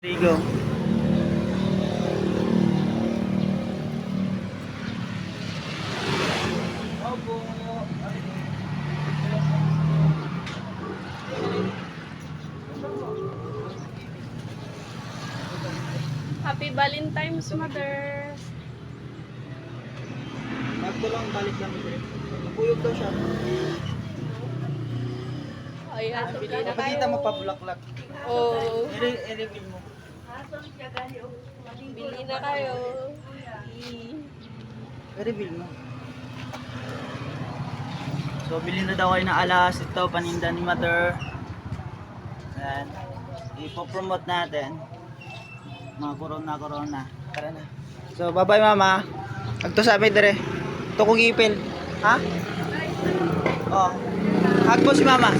Rigo. Opo. Happy Valentine's, Mother. Bagto lang, balik lang ito. Napuyog daw siya. Ayan, bili na Pakita mo kayo. pa bulaklak. Oh, I-reveal mo. bili na kayo. I-reveal mo. So, bilhin na daw kayo ng alas. Ito, paninda ni Mother. Ayan. Ipopromote natin. Mga corona. Tara na. So, bye-bye mama. Agto sabi dire. Ito kong ipil. Ha? Oh. Hug mo si mama.